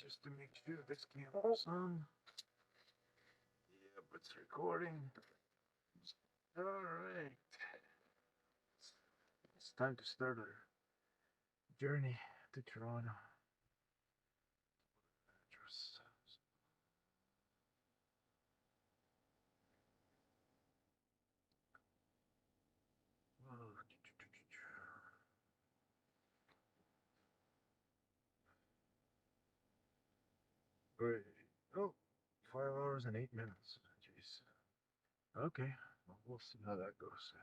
just to make sure this camera's on. Yep, it's recording. Alright. It's time to start our journey to Toronto. Address. Great. Oh, 5 hours and 8 minutes. Jeez. Okay, well, we'll see how that goes.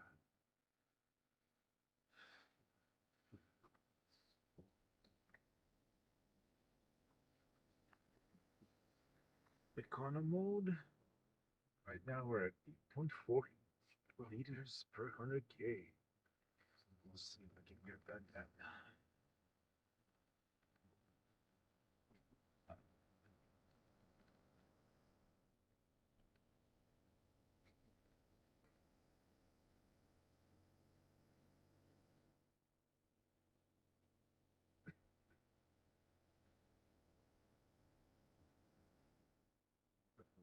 Econo mode. Right now we're at 8.4 liters per 100K. We'll see if I can get that down.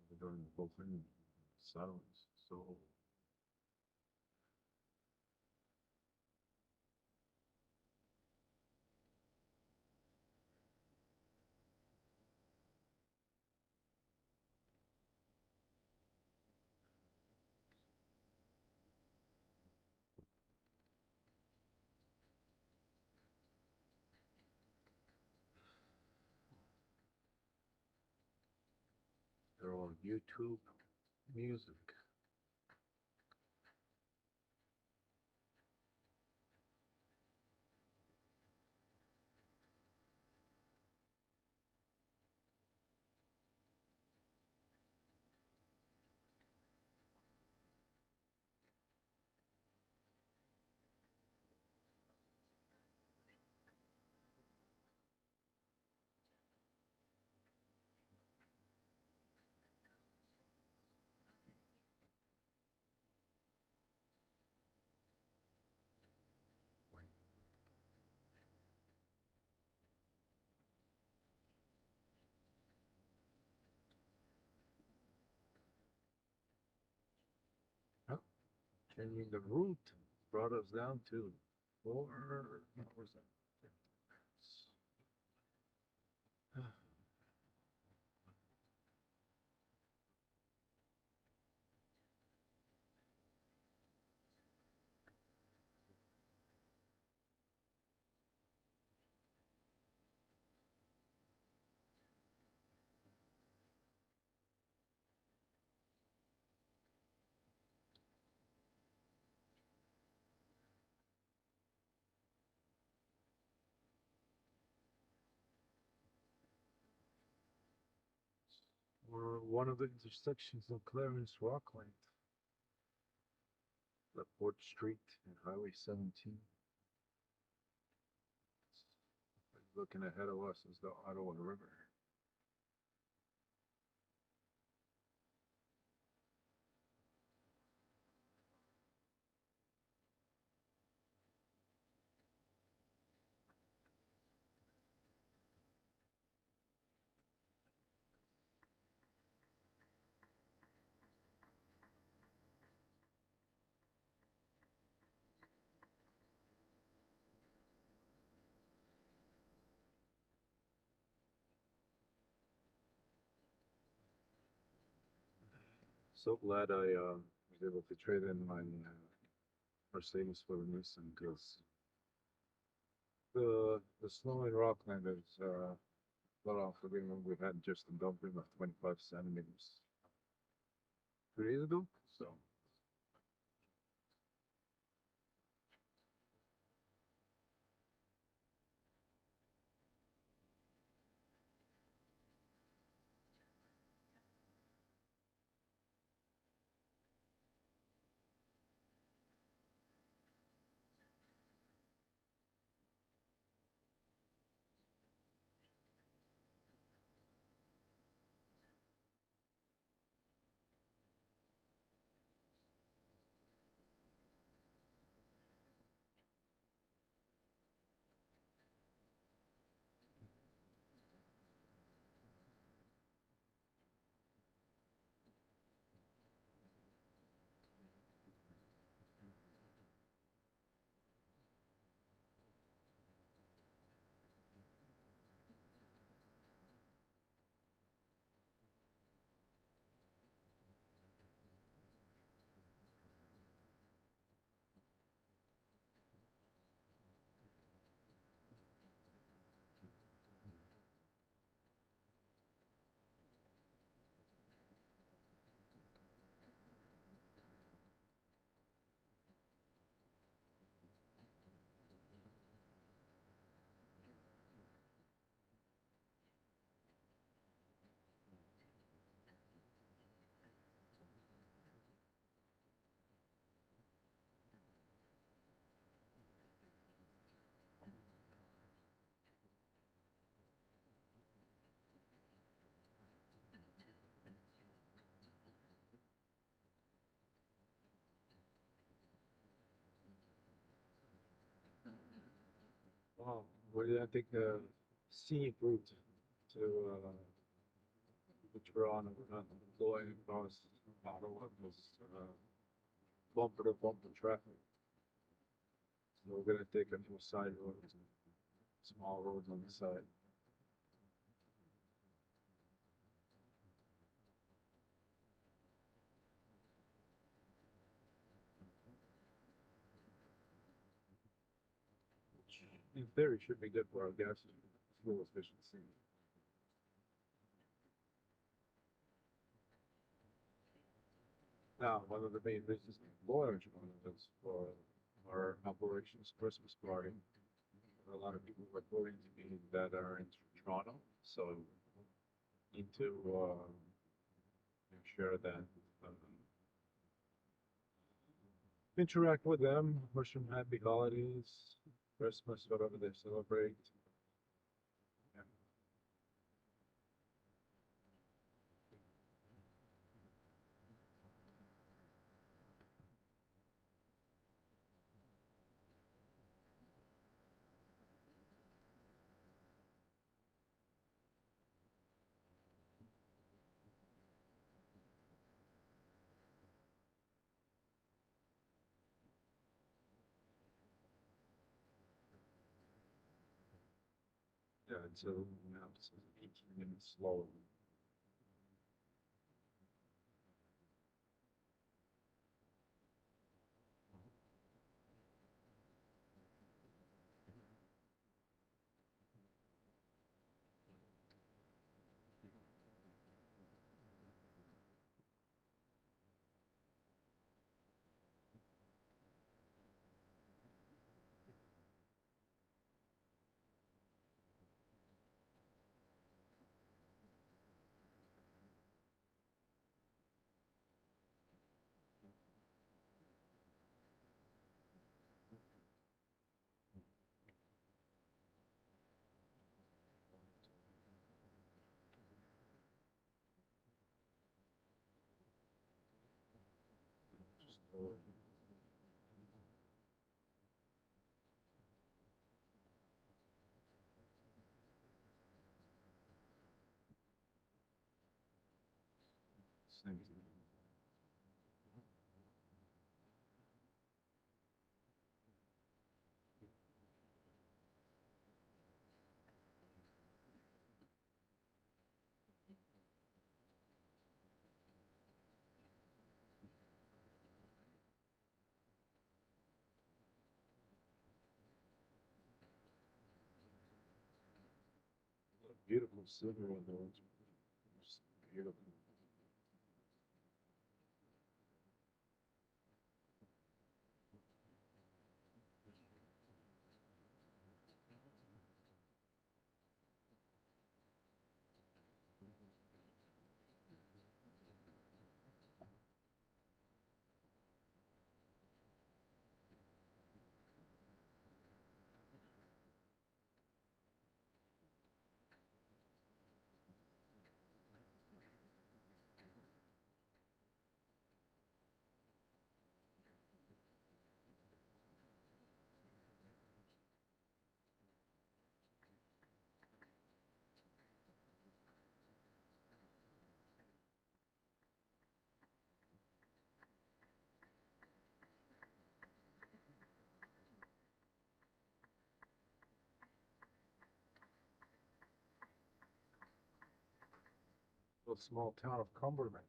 We're doing the whole thing silence, so they're on YouTube Music. Oh, changing the route brought us down to 4 hours. We're one of the intersections of Clarence Rockland, the Port Street and Highway 17. Looking ahead of us is the Ottawa River. So glad I was able to trade in my Mercedes for the Nissan because the snow in Rockland is well off the ground. We've had just a dumping of 25 centimeters 2 days ago. So Oh, what did I think? Scenic route to Toronto, not going across Ottawa was bumper to bumper traffic. So we're gonna take a few side roads, small roads on the side. Which in theory should be good for our gas fuel efficiency. Now, one of the main reasons the orange one is for our operations Christmas party. A lot of people were going to be that are in Toronto, so need to make sure that interact with them, wish them happy holidays, Christmas, whatever they celebrate. Yeah, yeah, it's a now it's 18 minutes slow. Just same thing. Beautiful silver on those. Just beautiful. Little small town of Cumberland.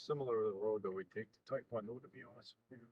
similar to the road that we take to Taekwondo, to be honest with you.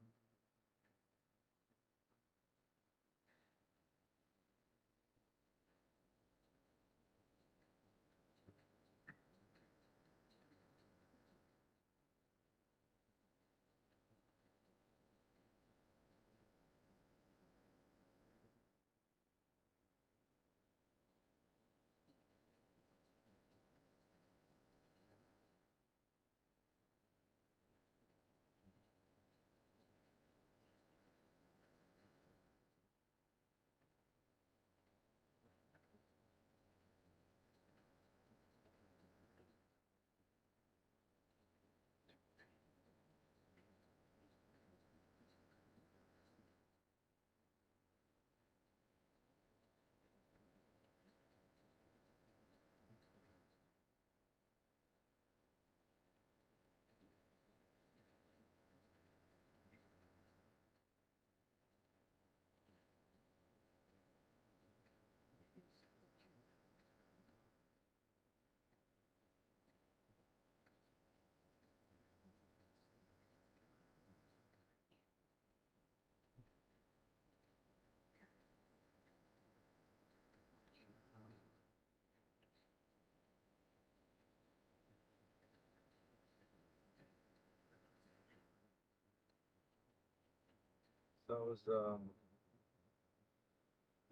So I was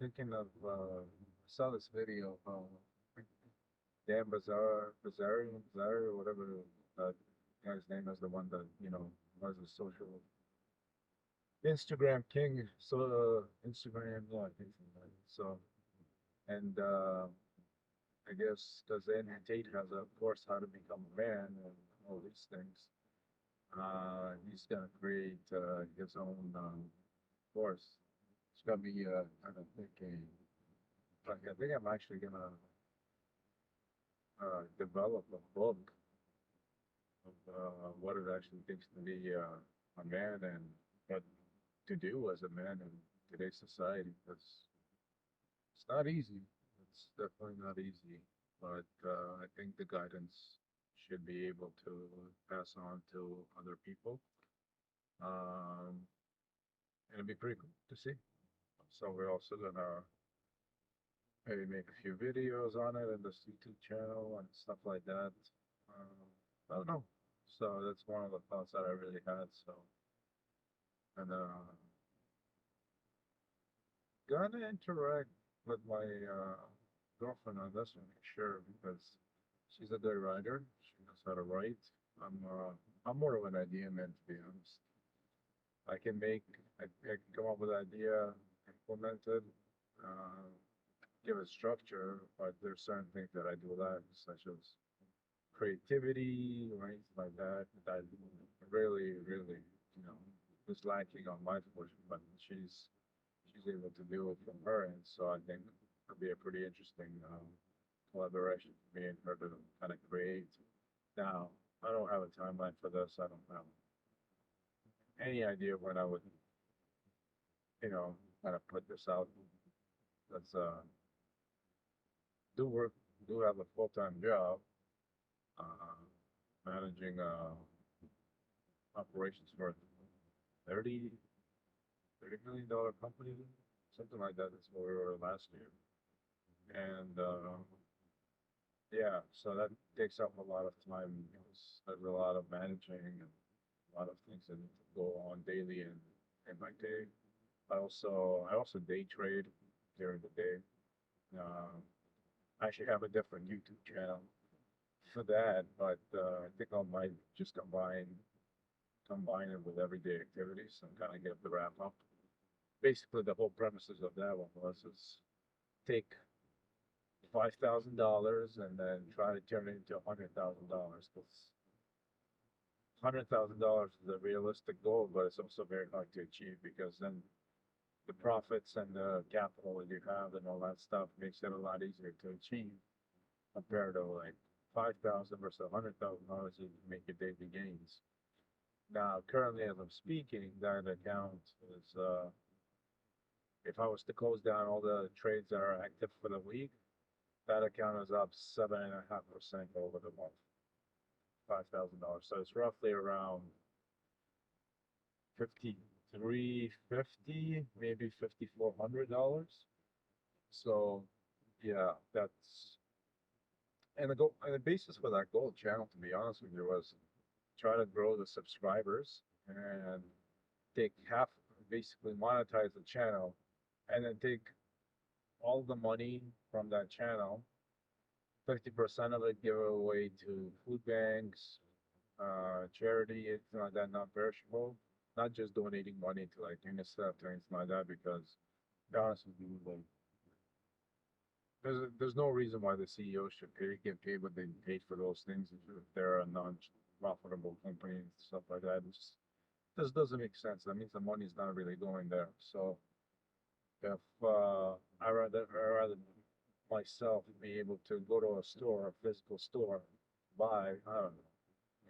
thinking of saw this video of Dan Bazar, or whatever guy's name is, the one that was a social Instagram king. So Instagram, yeah, I think so. So and I guess because Andrew Tate has a course how to become a man and all these things. He's gonna create his own course. It's gonna be kind of thinking. Like, I think I'm actually gonna develop a book of what it actually takes to be a man and what to do as a man in today's society. It's not easy. It's definitely not easy, but I think the guidance should be able to pass on to other people. Um, and it'd be pretty cool to see. So we're also gonna maybe make a few videos on it in this YouTube channel and stuff like that. I don't know. So that's one of the thoughts that I really had. So, and gonna interact with my girlfriend on this one, sure, because she's a good writer. She knows how to write. I'm more of an idea man, to be honest. I can make, I can come up with an idea, implement it, uh, give it structure, but there's certain things that I do lack, such as creativity or anything like that, that really, really, you know, is lacking on my portion, but she's able to do it from her end, so I think it'll be a pretty interesting collaboration for me and her to kind of create. Now, I don't have a timeline for this. I don't have any idea when I would, kind of put this out. Let's do work, do have a full-time job, uh, managing operations for 30, $30 million company, something like that. That's what we were last year. And yeah, so that takes up a lot of time because there's a lot of managing and a lot of things that need to go on daily in my day. I also day trade during the day. Um, I actually have a different YouTube channel for that, but I think I might just combine it with everyday activities and kind of get the wrap up. Basically, the whole premises of that one was is take $5,000 and then try to turn it into $100,000 because $100,000 is a realistic goal, but it's also very hard to achieve because then the profits and the capital that you have and all that stuff makes it a lot easier to achieve compared to like 5,000 versus $100,000 you can make your daily gains. Now, currently, as I'm speaking, that account is, if I was to close down all the trades that are active for the week, that account is up 7.5% over the month. $5,000. So it's roughly around 5,350, maybe $5,400. So yeah, that's and the goal and the basis for that gold channel, to be honest with you, was try to grow the subscribers and take half, basically monetize the channel, and then take all the money from that channel, 50% of it give away to food banks, charity, anything like that, not perishable. Not just donating money to like UNICEF or anything like that, because to be honest with you, like there's no reason why the CEO should get paid what they paid for those things if they're a non-profitable company and stuff like that. This doesn't make sense. That means the money's not really going there. So if I rather myself be able to go to a store, a physical store, buy, I don't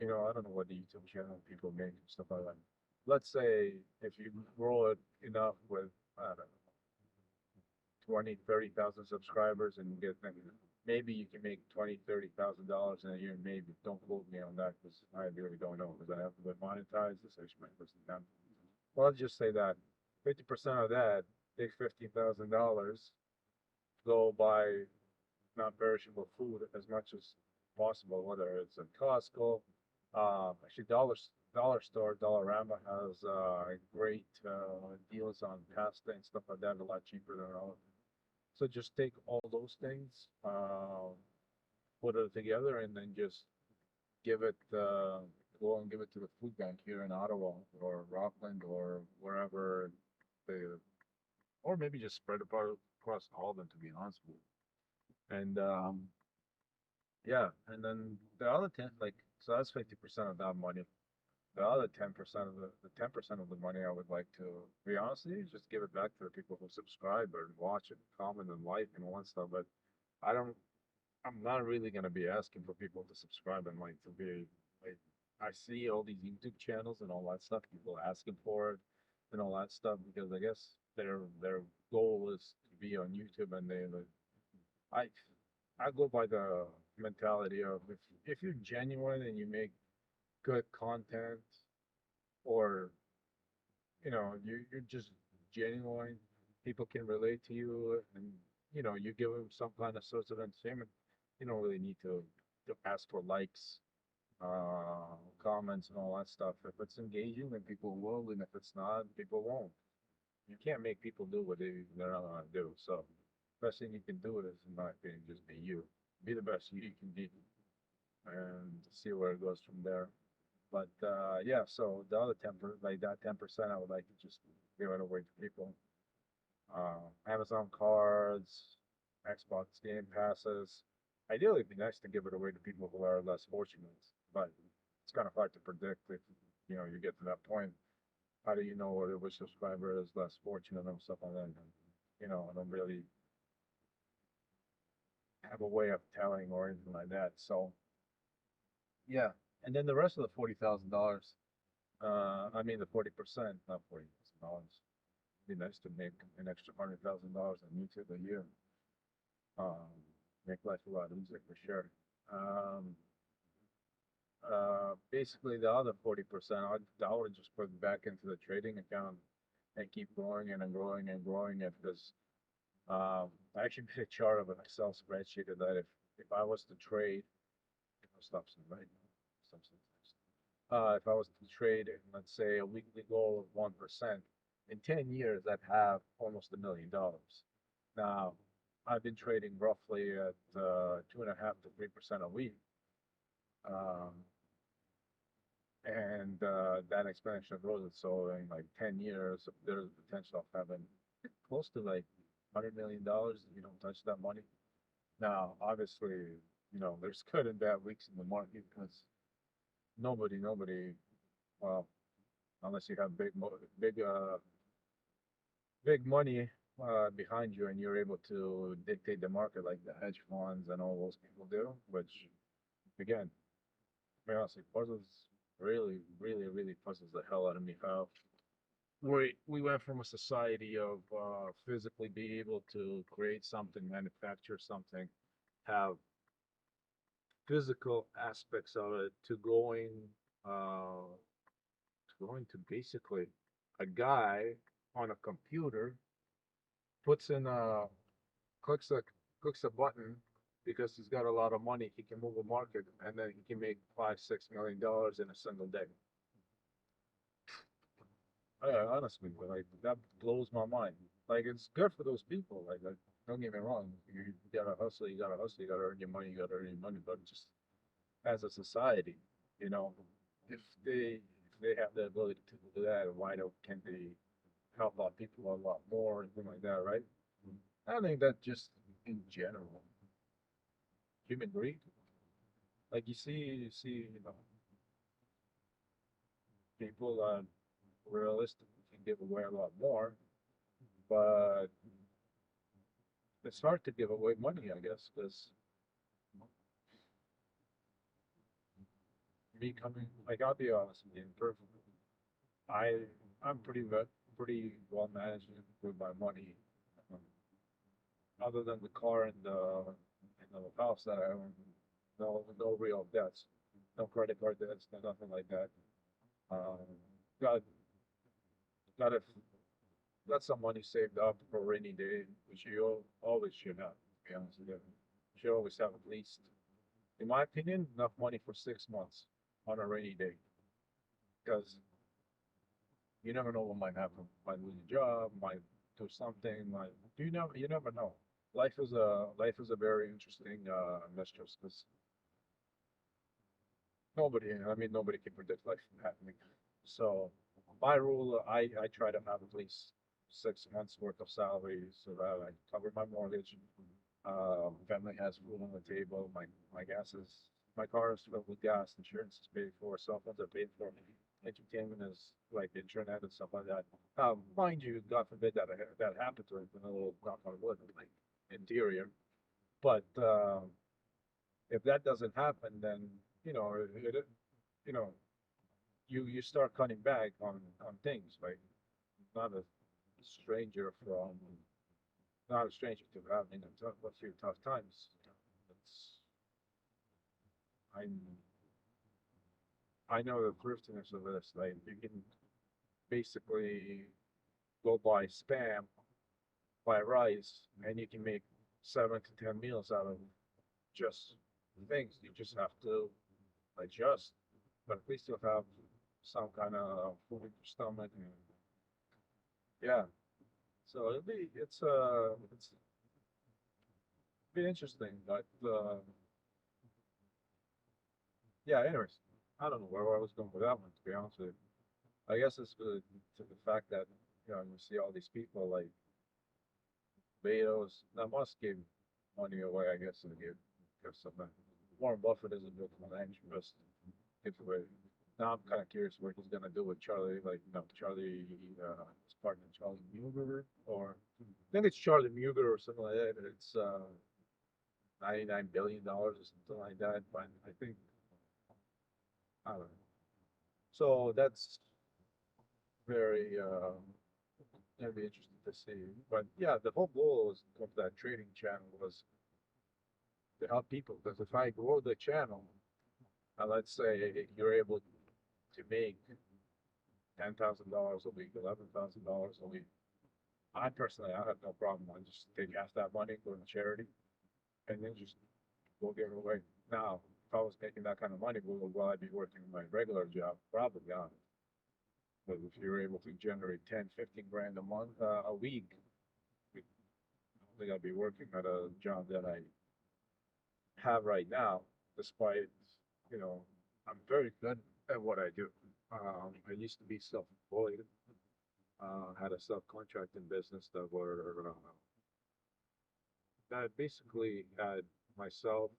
know, I don't know what the YouTube channel people make and stuff like that. Let's say if you grow it enough with, I don't know, 20, 30,000 subscribers and get them, maybe you can make 20, $30,000 in a year. Maybe don't quote me on that because I really don't know because I have to monetize this. I should my person down. Well, let's just say that 50% of that, take $15,000, go buy non-perishable food as much as possible, whether it's at Costco. Actually, Dollar Store, Dollarama has great deals on pasta and stuff like that, a lot cheaper than all. So just take all those things, put it together, and then just give it, go and give it to the food bank here in Ottawa or Rockland or wherever they, or maybe just spread it across all of them, to be honest with you. And yeah, and then the other 10, like, so that's 50% of that money. The other 10% of the 10% of the money I would like to be honest with you, just give it back to the people who subscribe or watch it, comment and like and all that stuff. But I don't, I'm not really gonna be asking for people to subscribe and like to be like I see all these YouTube channels and all that stuff, people asking for it and all that stuff because I guess their goal is to be on YouTube and they like I I go by the mentality of if you're genuine and you make good content or you're just genuine, people can relate to you and you give them some kind of source of entertainment, you don't really need to ask for likes, comments and all that stuff. If it's engaging then people will, and if it's not, people won't. You can't make people do what they're not gonna do. So best thing you can do is, in my opinion, just be you. Be the best you can be and see where it goes from there. But yeah, so the other 10%, like that 10%, I would like to just give it away to people. Amazon cards, Xbox Game Passes. Ideally, it'd be nice to give it away to people who are less fortunate, but it's kind of hard to predict if you get to that point. How do you know whether which subscriber is less fortunate and stuff like that? And, I don't really have a way of telling or anything like that. So yeah, and then the rest of the $40,000, I mean the 40%, not $40,000. It'd be nice to make an extra $100,000 on YouTube a year. Um, make life a lot easier for sure. Um, Basically the other 40%, I would just put back into the trading account and keep growing and growing and growing it because I actually made a chart of an Excel spreadsheet that if I was to trade, stop some right now, stop some. If I was to trade, let's say, a weekly goal of 1%, in 10 years, I'd have almost $1 million. Now, I've been trading roughly at 2.5 to 3% a week. Um, and that exponential growth. So in like 10 years, there's a potential of having close to like $100 million if you don't touch that money. Now, obviously, there's good and bad weeks in the market because nobody, well, unless you have big money behind you and you're able to dictate the market like the hedge funds and all those people do, which again, to be honest, it puzzles really puzzles the hell out of me how we went from a society of physically be able to create something, manufacture something, have physical aspects of it uh, to going to basically a guy on a computer puts in a clicks a clicks a button because he's got a lot of money. He can move a market, and then he can make $5-6 million in a single day. Honestly, but like that blows my mind. Like it's good for those people. Like don't get me wrong, you gotta hustle, you gotta hustle, you gotta earn your money, you gotta earn your money. But just as a society, you know, if they have the ability to do that, why don't can't they help out people a lot more and things like that, right? I think that just in general, human greed. Like you see, people realistically can give away a lot more, but it's hard to give away money, I guess, because me coming, like I'll be honest with you, perfectly. I I'm pretty well managed with my money, um, other than the car and the house that I own. No real debts, no credit card debts, no nothing like that. Um, got got a got some money saved up for a rainy day, which you always should have. To be honest with you, you should always have at least, in my opinion, enough money for 6 months on a rainy day, because you never know what might happen. Might lose your job, might do something. Might you never know. Life is a very interesting mistress because nobody can predict life from happening. So my rule, I try to have at least 6 months worth of salary so that I cover my mortgage. Family has food on the table. My car is filled with gas. Insurance is paid for. Cell phones are paid for. Entertainment is like internet and stuff like that. Mind you, God forbid that happened to it. A little knock on wood, like interior. But if that doesn't happen, then you know you know you start cutting back on things. Like not a stranger from not a stranger to having a few tough times. It's I'm I know the thriftiness of this. Like you can basically go buy spam, buy rice, and you can make 7 to 10 meals out of just things. You just have to adjust, but at least you'll have some kind of food in your stomach. And yeah, so it's be interesting, but yeah. Anyways, I don't know where I was going with that one. To be honest with you, I guess it's to the fact that you see all these people like Bezos. Now Musk gave money away, I guess, and give some back. Warren Buffett is a big philanthropist. Give away. Now I'm kind of curious what he's gonna do with Charlie, like Charlie, his partner Charlie Munger, or I think it's Charlie Munger or something like that. It's $99 billion or something like that. But I think I don't know. So that's very gonna be interesting to see. But yeah, the whole goal of that trading channel was to help people. Because if I grow the channel, let's say you're able to make $10,000 a week, $11,000 a week. I have no problem. I just take half that money, go to charity, and then just go give it away. Now, if I was making that kind of money, will I be working my regular job? Probably not. But if you're able to generate 10, 15 grand a month, a week, I don't think I'd be working at a job that I have right now, despite, you know, I'm very good at what I do. I used to be self-employed, had a subcontracting business that basically had myself,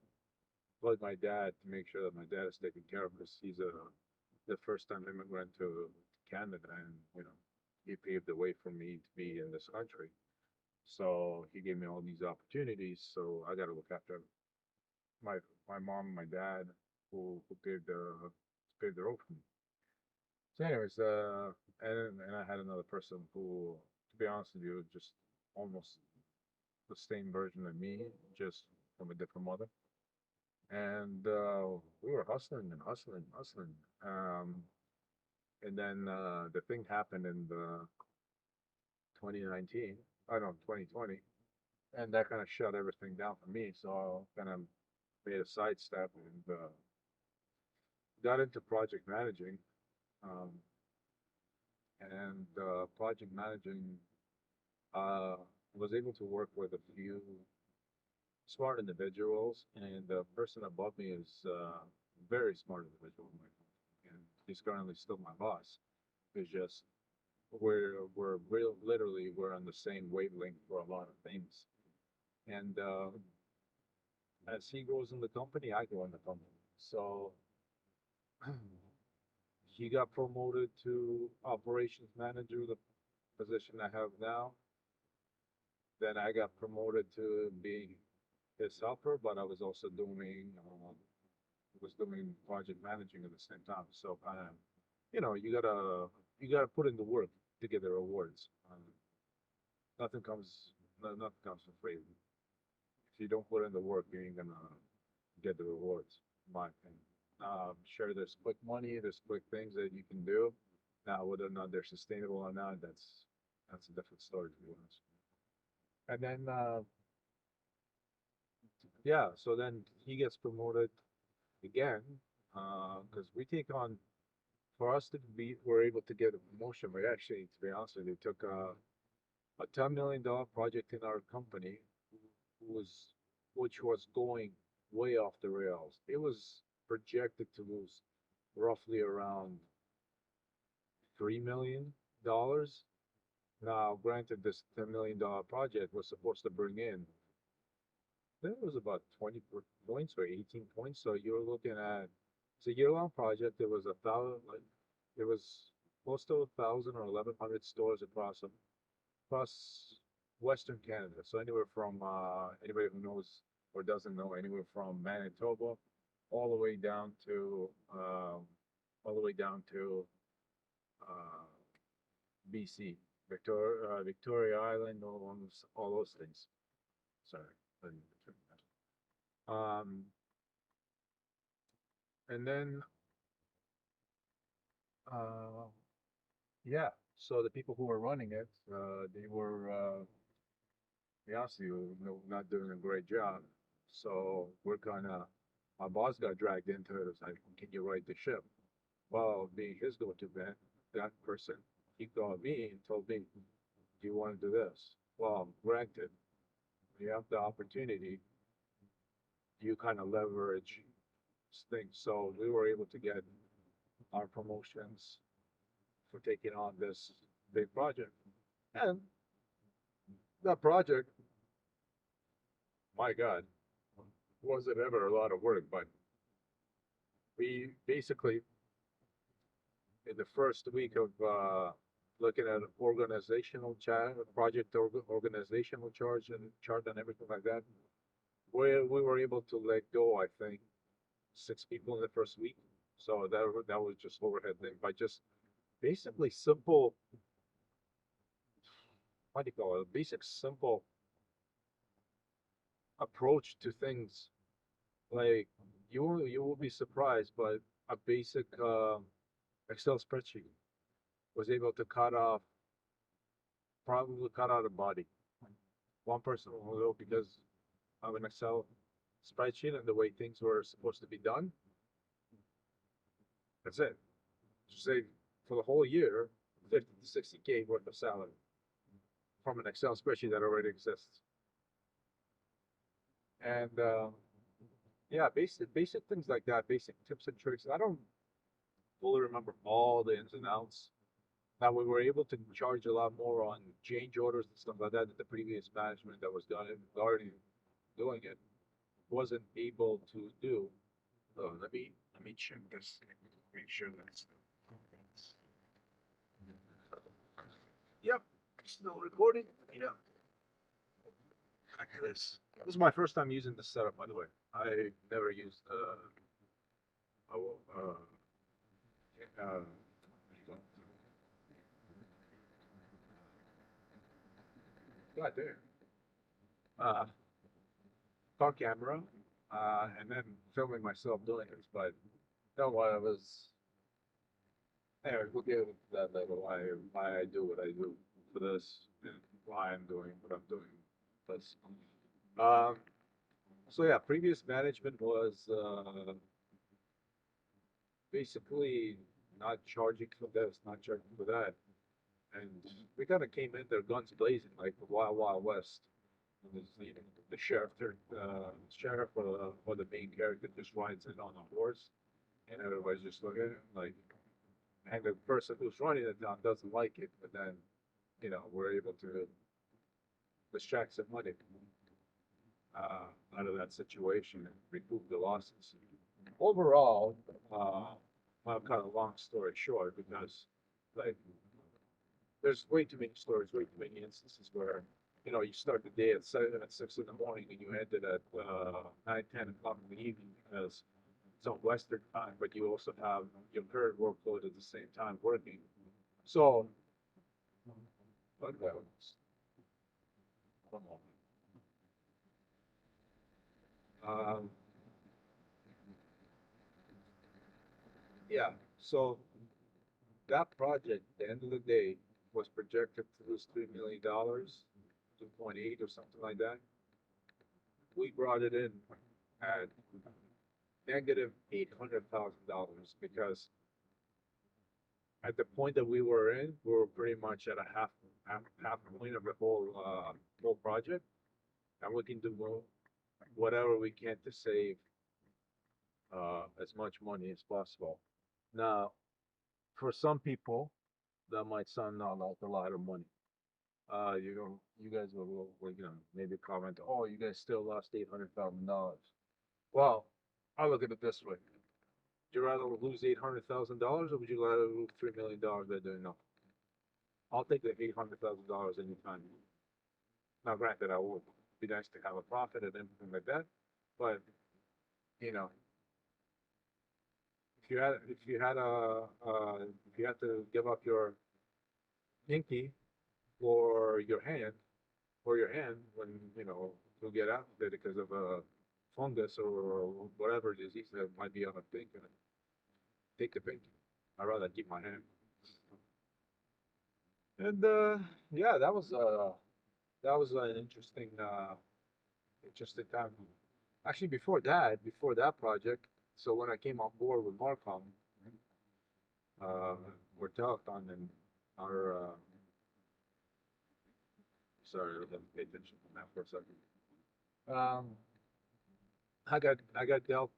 plus my dad to make sure that my dad is taken care of because he's the first time immigrant to Canada and he paved the way for me to be in this country. So he gave me all these opportunities. So I got to look after my my mom and my dad who paved the road for me. So anyways, and I had another person who, to be honest with you, just almost the same version of me, just from a different mother. and we were hustling and hustling, hustling. Um, and then the thing happened in the 2019, I don't know, 2020, and that kind of shut everything down for me. So I kind of made a sidestep and got into project managing. Um, and project managing, uh, was able to work with a few smart individuals, and the person above me is very smart individual, and he's currently still my boss. It's just we're real literally we're on the same wavelength for a lot of things, and as he grows in the company, I grow in the company. So he got promoted to operations manager, the position I have now. Then I got promoted to being his helper, but I was also doing project managing at the same time. So kind of, you gotta put in the work to get the rewards. Nothing comes nothing comes for free. If you don't put in the work, you ain't gonna get the rewards, in my opinion. Sure, there's quick money, there's quick things that you can do. Now, whether or not they're sustainable or not, that's a different story, to be honest. And then, yeah, so then he gets promoted again, because we take on, for us to be, we're able to get a promotion. We actually, to be honest with you, took a $10 million project in our company, was which was going way off the rails. It was projected to lose roughly around $3 million. Now, granted, this $10 million project was supposed to bring in, I think it was about 20 points or 18 points. So you're looking at, it's a year-long project. There was a thousand, like, it was close to 1,000 or 1,100 stores across Western Canada. So anywhere from anybody who knows or doesn't know, anywhere from Manitoba all the way down to all the way down to uh, BC, Victoria Island, all those things. Sorry. Um, and then uh, yeah, so the people who were running it, they were, to be honest with you, not doing a great job. So we're kind of, my boss got dragged into it. It's like, can you right the ship? Well, being his go-to man, that person, he called me and told me, do you want to do this? Well, granted, you have the opportunity, you kind of leverage things. So we were able to get our promotions for taking on this big project. And that project, my God, wasn't ever a lot of work, but we basically, in the first week of looking at organizational chart, organizational charge and chart and everything like that, we were able to let go, I think, 6 people in the first week. So that was just overhead thing by just basically simple, what do you call it? A basic simple approach to things. Like you will be surprised, but a basic Excel spreadsheet was able to probably cut out a body. One person will go because of an Excel spreadsheet and the way things were supposed to be done. That's it. Just say for the whole year, 50 to 60K worth of salary from an Excel spreadsheet that already exists. And yeah, basic things like that, basic tips and tricks. I don't fully remember all the ins and outs. Now we were able to charge a lot more on change orders and stuff like that the previous management that was done already doing it wasn't able to do. So let me check this. Make sure that's yep, still recording. Yep. Back to this. This is my first time using this setup, by the way. I never used what do you call it? God damn. Car camera. and then filming myself doing this. But you know what, I was anyway. We'll get into that later. Why I do what I do for this, and why I'm doing what I'm doing. This. Um, so yeah, previous management was basically not charging for this, not charging for that, and we kind of came in there guns blazing like the Wild Wild West. And the sheriff, sheriff or the main character just rides in on a horse, and everybody's just looking at him like, and the person who's running it down doesn't like it, but then we're able to extract some money out of that situation and recoup the losses. Overall, well, kind of long story short, because like there's way too many stories, way too many instances where you start the day at 6 in the morning and you end it at 9, 10 o'clock in the evening because it's on Western time, but you also have your current workload at the same time working. So, what else? One more. Um, yeah. So that project, at the end of the day, was projected to lose $3 million, 2.8 or something like that. We brought it in at negative $800,000 because at the point that we were in, we were pretty much at a half point of the whole project, and we can do whatever we can to save as much money as possible. Now, for some people, that might sound not like a lot of money. You guys will maybe comment, oh, you guys still lost $800,000. Well, I look at it this way: would you rather lose $800,000, or would you rather lose $3 million by doing nothing? I'll take the $800,000 anytime. Now, granted, I would be nice to have a profit and everything like that, but you know, if you had to give up your pinky or your hand when you get out there because of a fungus or whatever disease that might be on a pinky, take the pinky. I'd rather keep my hand. And yeah, that was an interesting time. Actually, before that project, so when I came on board with Marcom, uh, or Telethon, and our sorry, let me pay attention to that for a second. Um, I got dealt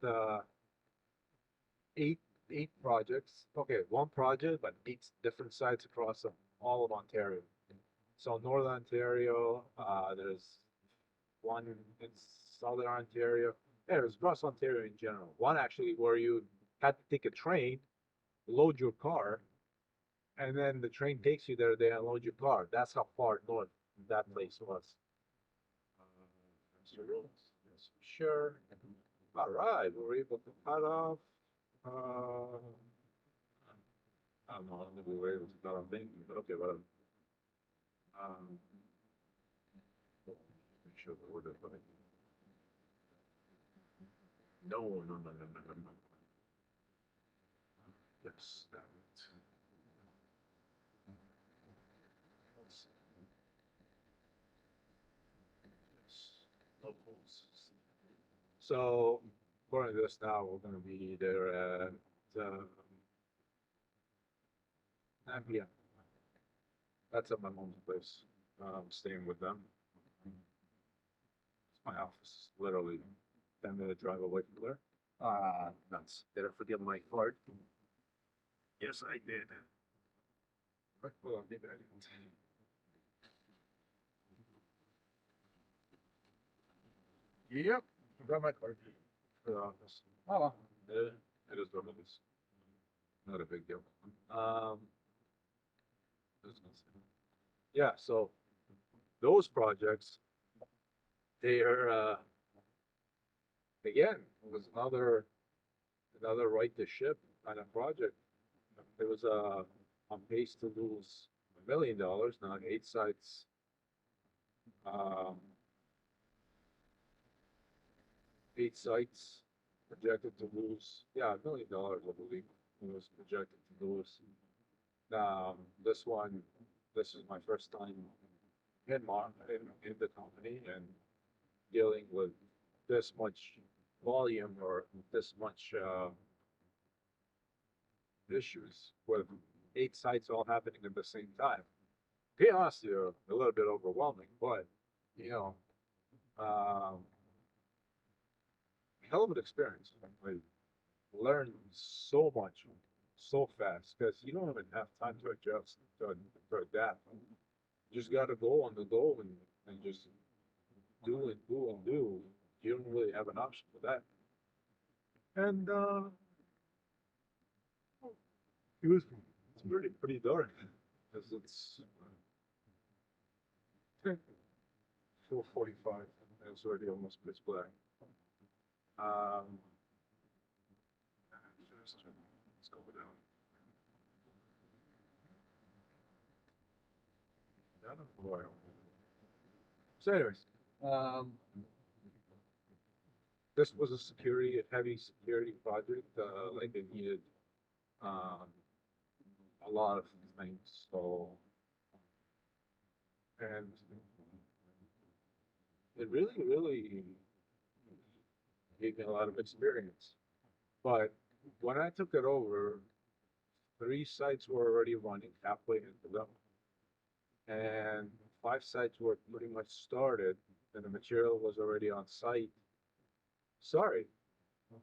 eight eight projects. Okay, one project, but eight different sites across all of Ontario. So Northern Ontario, there's one in Southern Ontario. Yeah, there's across Ontario in general. One actually where you had to take a train, load your car, and then the train takes you there. They unload your car. That's how far north that place was. Mr. Rules, yes, sure. All right, we were able to cut off. I don't know. I don't think we were able to cut off anything, but okay, whatever. Um, make sure the order right. No, no, no, no, no, no, no. Yes, damn it. Yes, locals. So, according to this now, we're going to be there at 9 p.m. That's at my mom's place. Staying with them. My office, literally 10-minute drive away from there. Nuts. Did I forget my card? Yes, I did. Hold on, maybe I didn't. Yep, I got my card for the office. Oh, well. It is what it is. Not a big deal. Yeah, so those projects, they are again, it was another right to ship kind of project. It was on pace to lose $1 million. Now eight sites. Um, 8 sites, projected to lose, yeah, $1 million, I believe, it was projected to lose. This one, this is my first time in the company and dealing with this much volume or this much issues with 8 sites all happening at the same time. To be honest, you're a little bit overwhelming, but you know, um, hell of an experience. I learned so much so fast because you don't even have time to adjust to adapt. You just got to go on the go and just do and do and do. You don't really have an option for that. And it was it's pretty dark because it's 4:45. It's already almost pitch black. Um, let's go down. Down a while. So, anyways, um, this was a heavy security project. Like it needed um, a lot of things. So, and it really gave me a lot of experience. But when I took it over, 3 sites were already running halfway into them, and 5 sites were pretty much started, and the material was already on site. Sorry,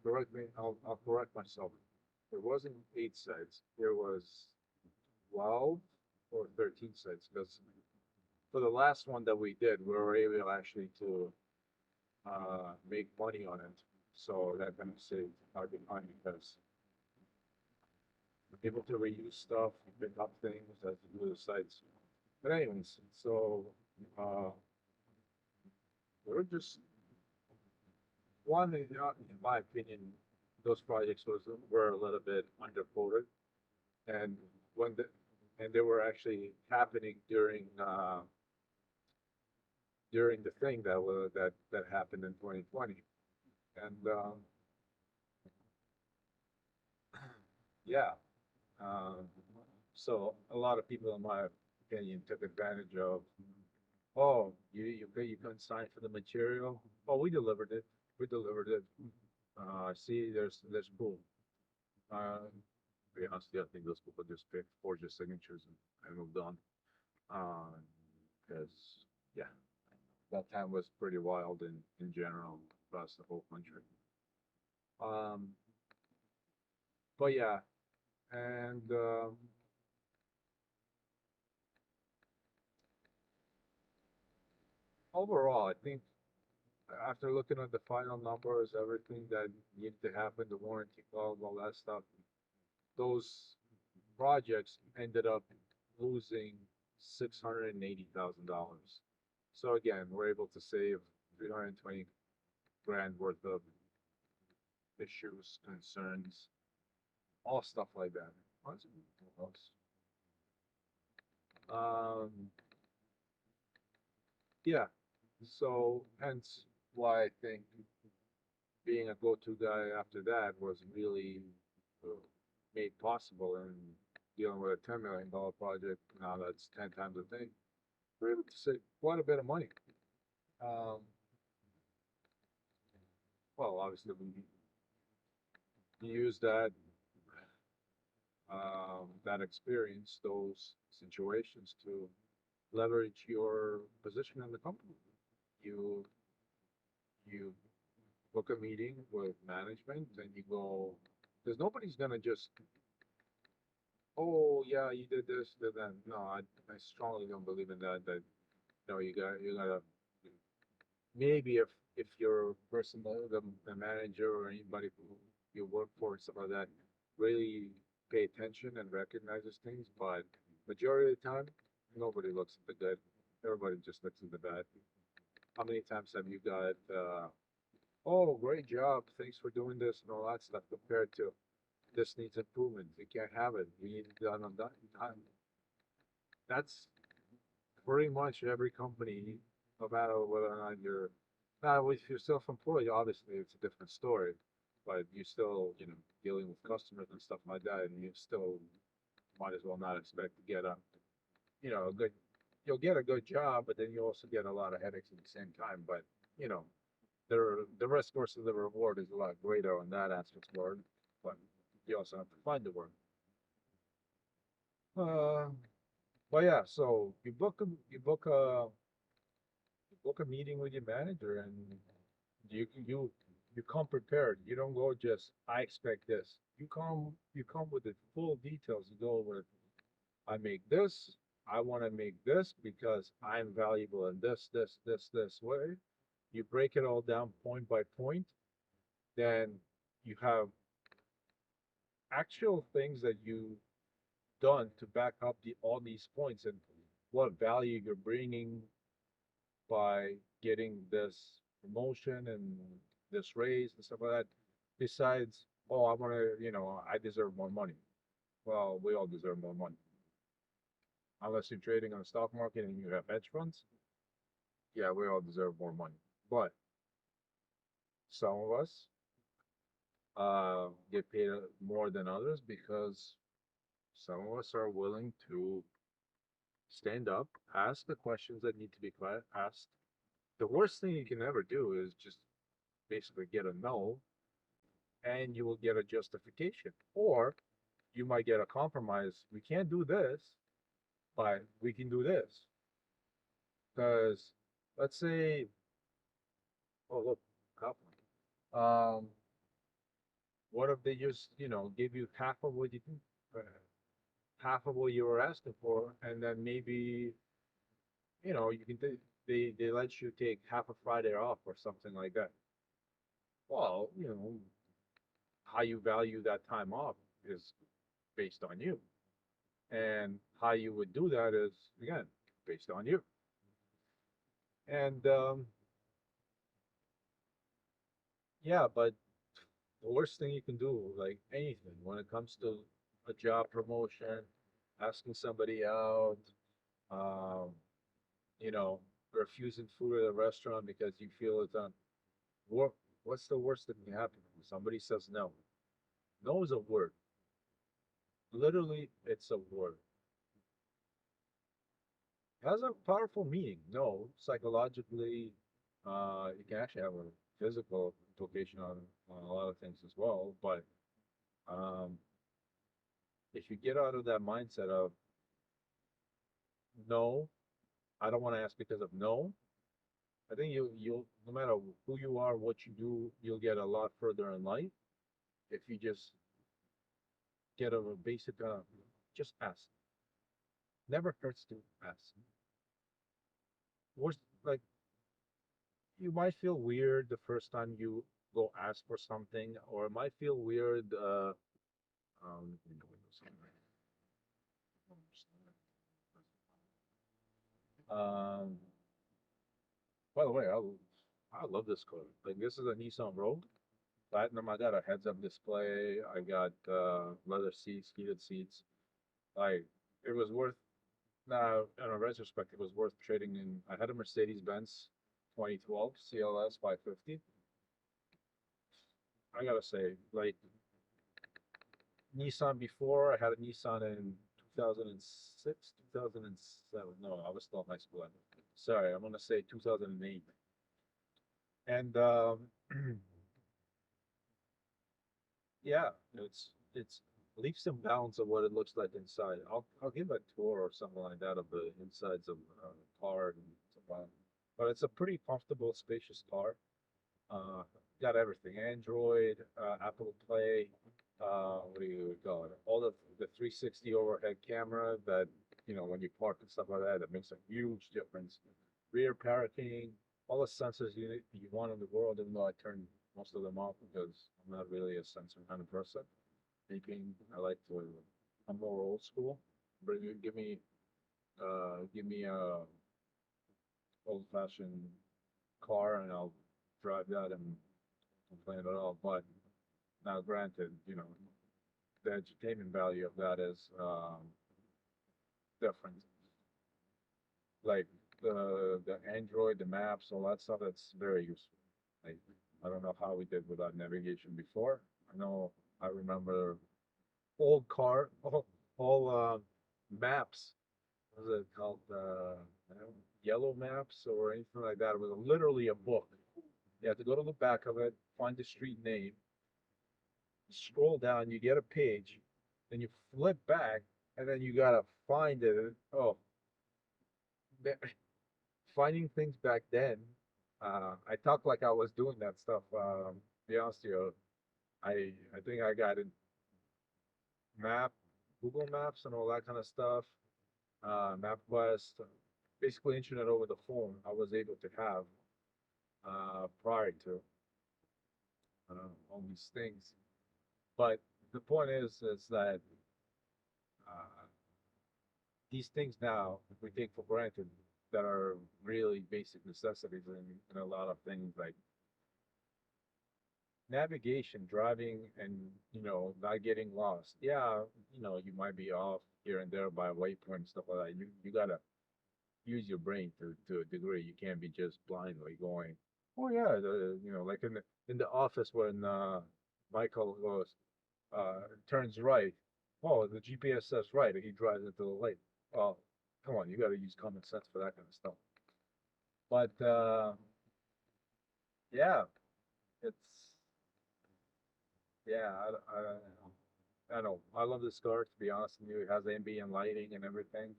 correct me. I'll correct myself. There wasn't 8 sites. There was 12 or 13 sites because for the last one that we did, we were able actually to make money on it. So that kind of saved our behind because we're able to reuse stuff, pick up things as we do the sites. But anyways, so uh, we're just one, in my opinion, those projects were a little bit underquoted, and when the and they were actually happening during the thing that happened in 2020, and yeah, um, so a lot of people, in my opinion, took advantage of. Oh, you couldn't sign for the material. Oh, we delivered it. We delivered it. See, there's proof. To be honest, yeah, I think those people just picked, forged their signatures and moved on. Because yeah, that time was pretty wild in general across the whole country. Um, but yeah, and overall, I think after looking at the final numbers, everything that needed to happen, the warranty clause, all that stuff, those projects ended up losing $680,000. So again, we're able to save 320 grand worth of issues, concerns, all stuff like that. What's else? Yeah. So hence why I think being a go-to guy after that was really uh, made possible and dealing with a $10 million project. Now that's 10 times a thing. We're able to save quite a bit of money. Um, well, obviously we use that experience, those situations to leverage your position in the company. You you book a meeting with management and you go, because nobody's gonna just, oh yeah, you did this, did that. No, I strongly don't believe in that. That no, you gotta maybe if you're a person, the manager or anybody who you work for and stuff like that, really pay attention and recognizes things. But majority of the time, nobody looks at the good. Everybody just looks at the bad. How many times have you got, oh, great job, thanks for doing this and all that stuff compared to this needs improvement. You can't have it. You need it done on that time. That's pretty much every company, no matter whether or not you're Now, if you're self-employed, obviously it's a different story, but you still, dealing with customers and stuff like that, and you still might as well not expect to get a good, you'll get a good job, but then you also get a lot of headaches at the same time. But, you know, the risk versus the reward is a lot greater on that aspect of work, but you also have to find the work. Uh, but yeah, so you book a meeting with your manager, and you come prepared. You don't go just I expect this. You come with the full details. You go with I make this. I want to make this because I'm valuable in this way. You break it all down point by point. Then you have actual things that you done to back up all these points and what value you're bringing by getting this promotion and this raise and stuff like that. Besides, oh, I want to, I deserve more money. Well, we all deserve more money. Unless you're trading on the stock market and you have hedge funds, yeah, we all deserve more money. But some of us get paid more than others because some of us are willing to stand up, ask the questions that need to be asked. The worst thing you can ever do is just basically get a no, and you will get a justification. Or you might get a compromise. We can't do this, but we can do this. Because let's say, oh look, couple. What if they just, give you uh, half of what you were asking for, and then maybe, you can they let you take half a Friday off or something like that. Well, how you value that time off is based on you. And how you would do that is, again, based on you. And yeah, but the worst thing you can do, like anything, when it comes to a job promotion, asking somebody out, um, you know, refusing food at a restaurant because you feel it's on what what's the worst that can happen? Somebody says no. No is a word. Literally, it's a word. It has a powerful meaning. No, psychologically, it can actually have a physical implication on a lot of things as well. But um, if you get out of that mindset of no, I don't want to ask because of no, I think you'll no matter who you are, what you do, you'll get a lot further in life if you just get a basic just ask. Never hurts to ask. Worst like you might feel weird the first time you go ask for something, or it might feel weird. Um, by the way, I love this car. Like this is a Nissan Rogue Platinum. I got a heads-up display. I got leather seats, heated seats. Like it was worth. Now, in a retrospect, it was worth trading in. I had a Mercedes-Benz 2012 CLS 550. I gotta say, like Nissan before, I had a Nissan in 2006, 2007. No, I was still in high school then. Sorry, I'm gonna say 2008. And yeah, it's leaps and bounds of what it looks like inside. I'll give a tour or something like that of the insides of the car and stuff. But it's a pretty comfortable, spacious car. Uh, got everything: Android, Apple Play. What do you call it? All the 360 overhead camera that when you park and stuff like that, that makes a huge difference. Rear parking, all the sensors you want in the world. Even though I turn most of them off because I'm not really a sensor kind of person. Thinking I like to. I'm more old school. Give me a old fashioned car and I'll drive that and complain at all. But now, granted, the entertainment value of that is different. Like the Android, the maps, all that stuff, that's very useful. Like, I don't know how we did without navigation before. I know I remember old car, all maps. What was it called? I don't- Yellow maps or anything like that. It was literally a book. You have to go to the back of it, find the street name, scroll down, you get a page, then you flip back, and then you gotta find it. Oh, finding things back then. I talk like I was doing that stuff. To be honest with you, I think I got in map, Google Maps, and all that kind of stuff. MapQuest, basically internet over the phone. I was able to have prior to all these things. But the point is that uh, these things now we take for granted that are really basic necessities in a lot of things like navigation, driving, and not getting lost. Yeah, you might be off here and there by a waypoint and stuff like that. You gotta use your brain to a degree. You can't be just blindly going. Oh yeah, like in the office when Michael goes turns right. Oh, the GPS says right, and he drives into the light. Oh, come on, you got to use common sense for that kind of stuff. But yeah, it's yeah, I don't know. I love this car, to be honest with you. It has ambient lighting and everything.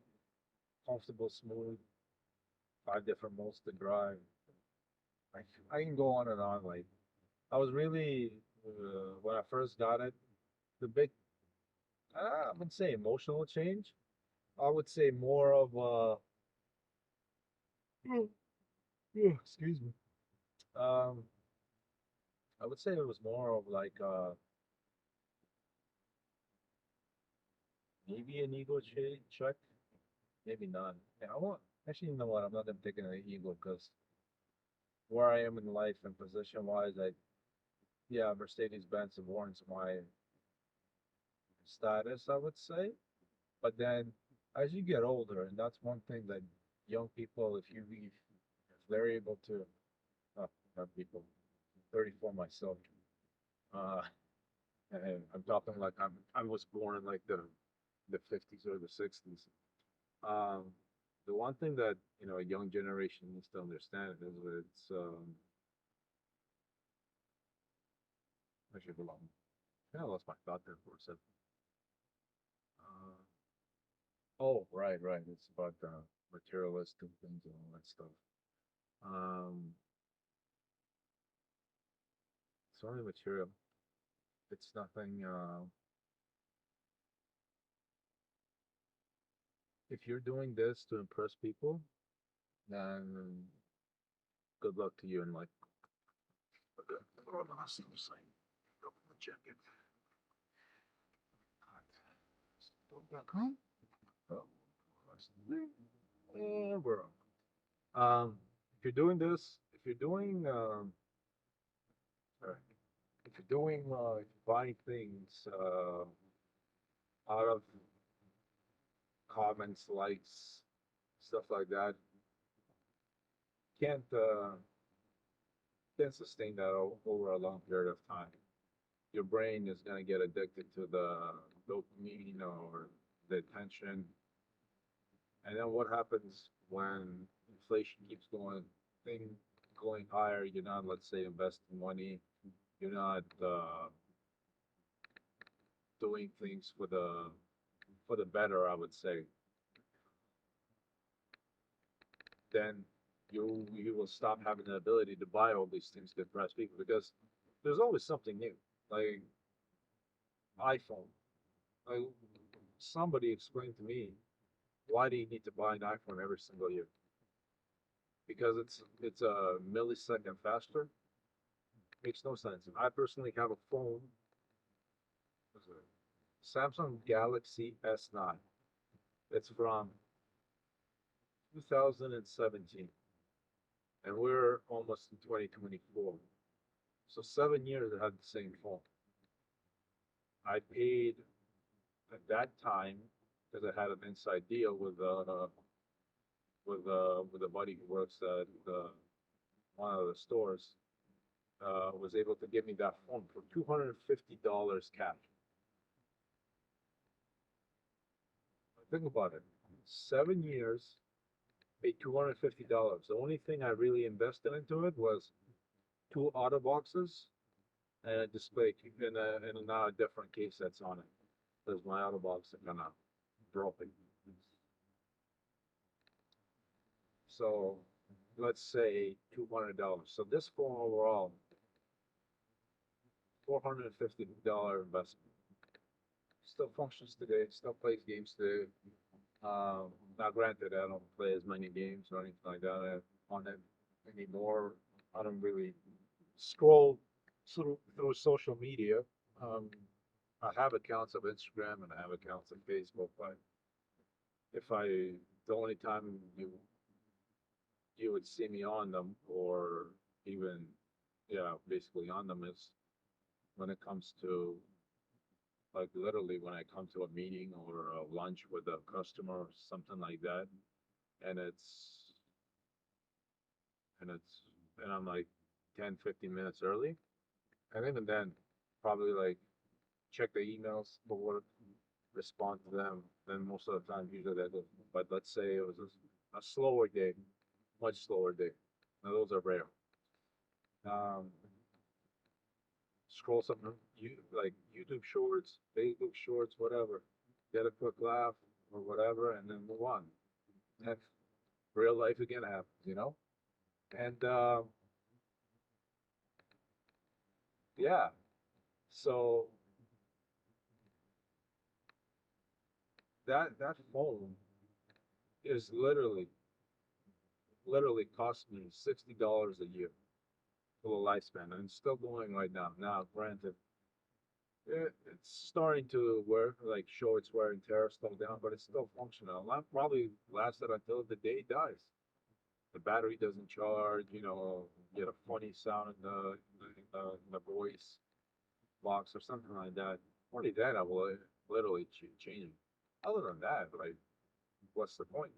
Comfortable, smooth, 5 different modes to drive. I can go on and on. Like, I was really, when I first got it, the big, I wouldn't say emotional change. I would say more of excuse me. Um, I would say it was more of like maybe an ego check, maybe not. Yeah, I want actually, you know what? I'm not gonna take it an ego because where I am in life and position wise, yeah, Mercedes Benz warrants my status, I would say. But then as you get older, and that's one thing that young people, if they're able to, not people, 34 myself, uh, and I'm talking like I was born in like the 50s or the 60s. Um, the one thing that a young generation needs to understand is that it's actually belong. I lost my thought there for a second. Uh, oh, right, right. It's about materialistic things and all that stuff. Um, it's only material. It's nothing. If you're doing this to impress people, then good luck to you in life. Okay. Hold on, I'll check it. .com. Oh, and we're on. If you're doing this, if you're doing, sorry, if you're doing, if you're buying things out of comments, likes, stuff like that, can't can't sustain that over a long period of time. Your brain is gonna get addicted to the dopamine or the attention, and then what happens when inflation keeps thing going higher? You're not, let's say, investing money. You're not doing things for the better, I would say. Then you will stop having the ability to buy all these things to impress people because there's always something new. Like iPhone. Like somebody explained to me, why do you need to buy an iPhone every single year? Because it's a millisecond faster. Makes no sense. I personally have a phone, what's it, Samsung Galaxy S9. It's from 2017, and we're almost in 2024. So 7 years I had the same phone. I paid at that time because I had an inside deal with with a buddy who works at one of the stores. Was able to give me that phone for $250 cash. Think about it. 7 years, paid $250. The only thing I really invested into it was two auto boxes and a display and now a different case that's on it. Because my auto box is kind of broken. So let's say $200. So this phone overall, $450 investment. Still functions today, still plays games today. Now granted, I don't play as many games or anything like that on it anymore. I don't really scroll through social media. Um, I have accounts of Instagram and I have accounts of Facebook, but if I, the only time you would see me on them or even, yeah, basically on them is when it comes to, like literally when I come to a meeting or a lunch with a customer or something like that, and it's and I'm like 10, 15 minutes early, and even then, probably like check the emails for work, respond to them. Then most of the time, usually that. But let's say it was a slower day, much slower day. Now those are rare. Um, Scroll something, you like YouTube Shorts, Facebook Shorts, whatever. Get a quick laugh or whatever, and then move on. And real life again happens. And yeah, so that phone is literally cost me $60 a year for the lifespan, and it's still going right now. Now, granted, it's starting to wear like show its wear and tear stuff down, but it's still functional. That probably lasted until the day it dies. The battery doesn't charge, get a funny sound in the voice box or something like that. Only that I will literally change it. Other than that, like, what's the point?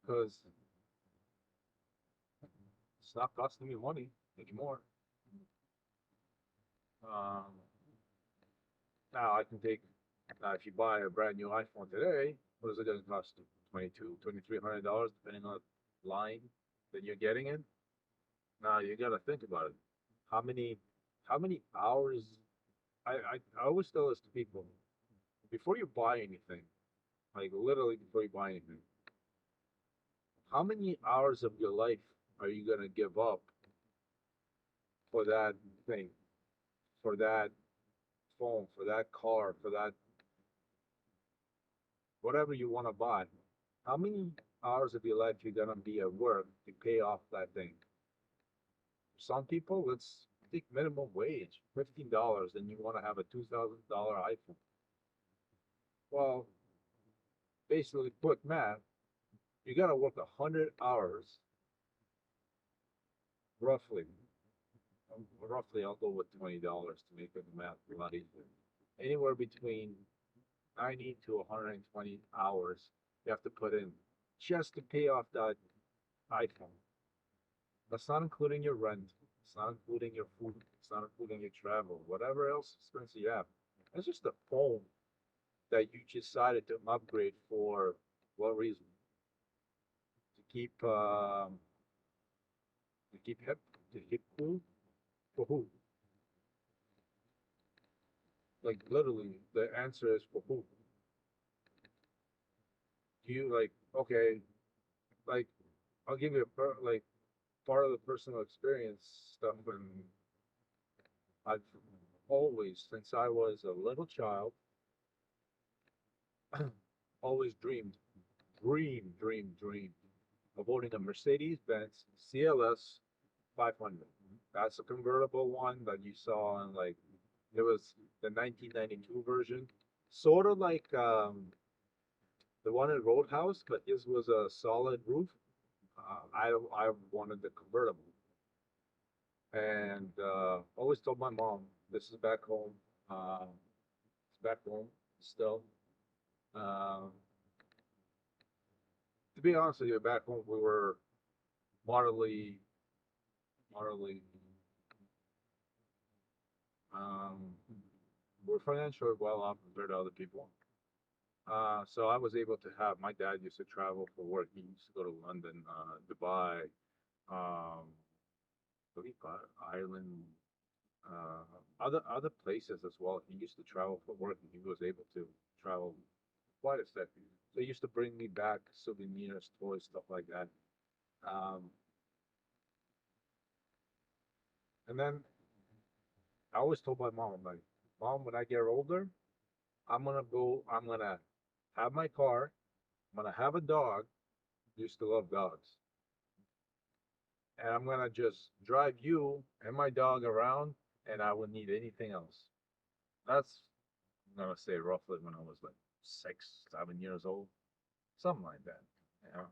Because it's not costing me money anymore. Um, Now I can take, if you buy a brand new iPhone today, what is it going to cost you? 22, $2,300, depending on line that you're getting in. Now you got to think about it. How many, how many hours? I always tell this to people before you buy anything, like literally before you buy anything. How many hours of your life are you going to give up for that thing, for that phone, for that car, for that whatever you want to buy? How many hours of your life you're going to be at work to pay off that thing? Some people, let's take minimum wage, $15, and you want to have a $2,000 iPhone. Well, basically, quick math, you got to work 100 hours, roughly. Roughly, I'll go with $20 to make the math a lot easier. Anywhere between 90 to 120 hours you have to put in just to pay off that iPhone. That's not including your rent. It's not including your food. It's not including your travel. Whatever else expense you have. That's just a phone that you decided to upgrade for what reason? To keep hip, to keep cool. For who? Like literally, the answer is for who? Do you like? Okay, like I'll give you like part of the personal experience stuff, and I've always, since I was a little child, always dreamed of owning a Mercedes-Benz CLS 500. That's a convertible one that you saw in like, it was the 1992 version, sort of like the one in Roadhouse, but this was a solid roof. I wanted the convertible, and always told my mom, "This is back home. It's back home still." Um, To be honest with you, back home we were moderately, moderately, um, we're financially well off compared to other people. So I was able to have my dad used to travel for work. He used to go to London, Dubai, um, I believe Ireland, other places as well. He used to travel for work, and he was able to travel quite a step. So he used to bring me back souvenirs, toys, stuff like that. Um, and then I always told my mom, I'm like, Mom, when I get older, I'm gonna have my car, I'm gonna have a dog. I used to love dogs. And I'm gonna just drive you and my dog around, and I wouldn't need anything else. That's, I'm gonna say roughly when I was like 6, 7 years old, something like that. You know,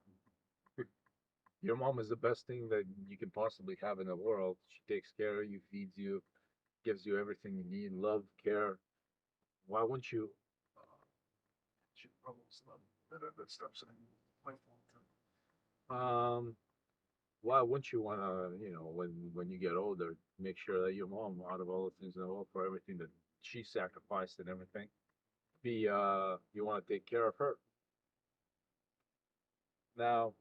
your mom is the best thing that you can possibly have in the world. She takes care of you, feeds you, gives you everything you need, love, care. Why wouldn't you? Should probably stop. That stops my phone. Why wouldn't you wanna, when you get older, make sure that your mom, out of all the things in the world, for everything that she sacrificed and everything, you want to take care of her. Now,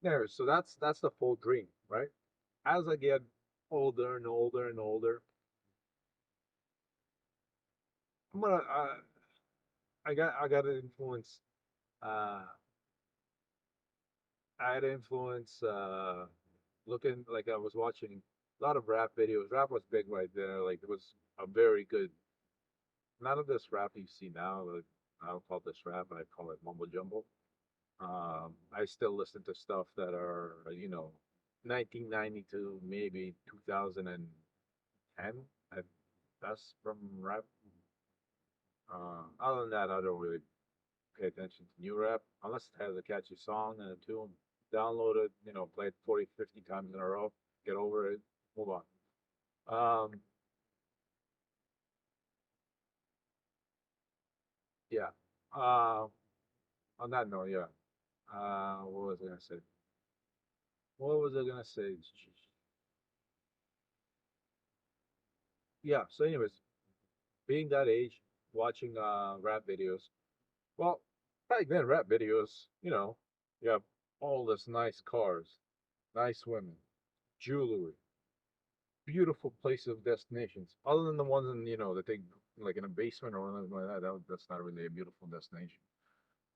there, so that's the full dream, right? As I get older and older and older, I'm gonna, I got to influence, uh, I had to influence, looking like I was watching a lot of rap videos. Rap was big right there. Like it was a very good, none of this rap you see now. Like, I don't call this rap, I call it mumbo jumbo. I still listen to stuff that are, 1990 to maybe 2010 at best from rap. Other than that, I don't really pay attention to new rap unless it has a catchy song and a tune. Download it, play it 40, 50 times in a row, get over it, move on. Um, yeah. Uh, on that note, yeah. What was I gonna say? What was I gonna say? Yeah. So, anyways, being that age, watching rap videos. Well, back then, rap videos, you have all this nice cars, nice women, jewelry, beautiful places of destinations. Other than the ones in, that they like in a basement or anything like that, that's not really a beautiful destination.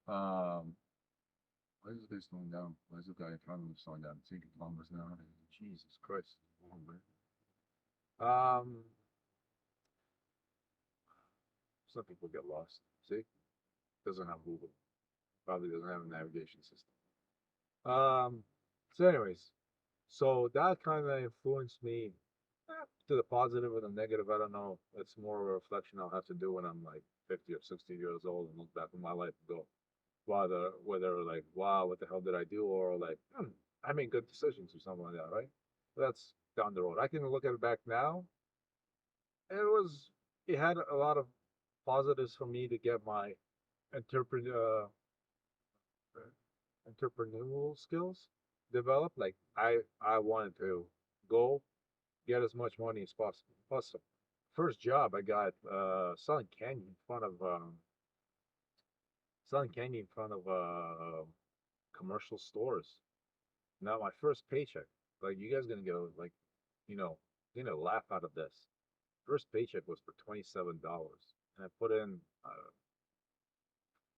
Um, why is this guy slowing down? Why is the guy in front of him slowing down? It's taking kilometers an hour. Jesus Christ. Um, some people get lost. See, doesn't have Google. Probably doesn't have a navigation system. Um, so anyways, so that kind of influenced me to the positive and the negative. I don't know. It's more of a reflection I'll have to do when I'm like 50 or 60 years old and look back on my life and go, whether like, wow, what the hell did I do? Or like, I made good decisions or something like that, right? That's down the road. I can look at it back now. It had a lot of positives for me to get my interpret, uh, entrepreneurial skills developed. Like I wanted to go get as much money as possible. Plus, first job I got selling candy in front of commercial stores. Now my first paycheck, like you guys gonna go like, you know, laugh out of this. First paycheck was for $27, and I put in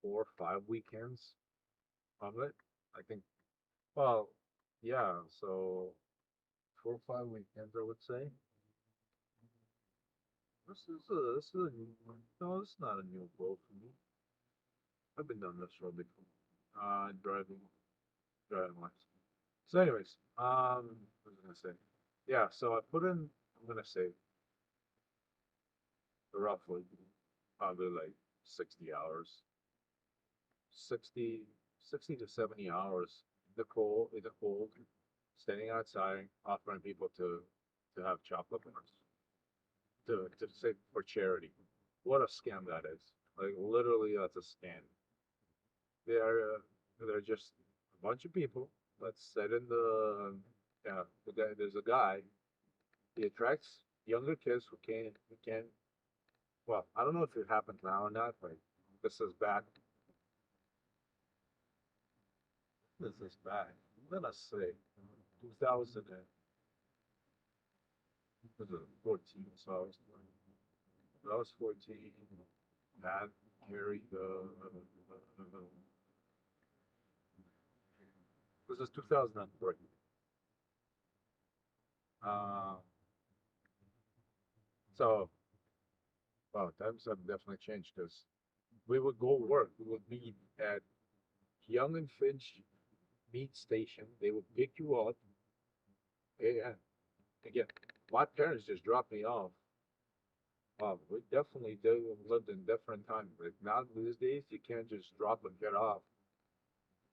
4 or 5 weekends of it. I think. Well, yeah. So 4 or 5 weekends, I would say. This is a new one. No, this is not a new goal for me. I've been doing this road before. Driving license. So, anyways, what was I gonna say? Yeah, so I put in. I'm gonna say roughly, probably like 60 hours, 60, 60 to 70 hours. In the cold, standing outside, offering people to have chocolate bars to say for charity. What a scam that is! Like literally, that's a scam. they're just a bunch of people. Let's sit in the yeah. There's a guy. He attracts younger kids who can't. Well, I don't know if it happens now or not. But this is back. This is back. Let us say 2000 and was it 14? So I was 14. Dad carried the. This is 2003. Uh, so, well, times have definitely changed because we would go work. We would meet at Young and Finch meat station. They would pick you up. Yeah, again, my parents just dropped me off. We definitely lived in different times. Like now these days, you can't just drop and get off.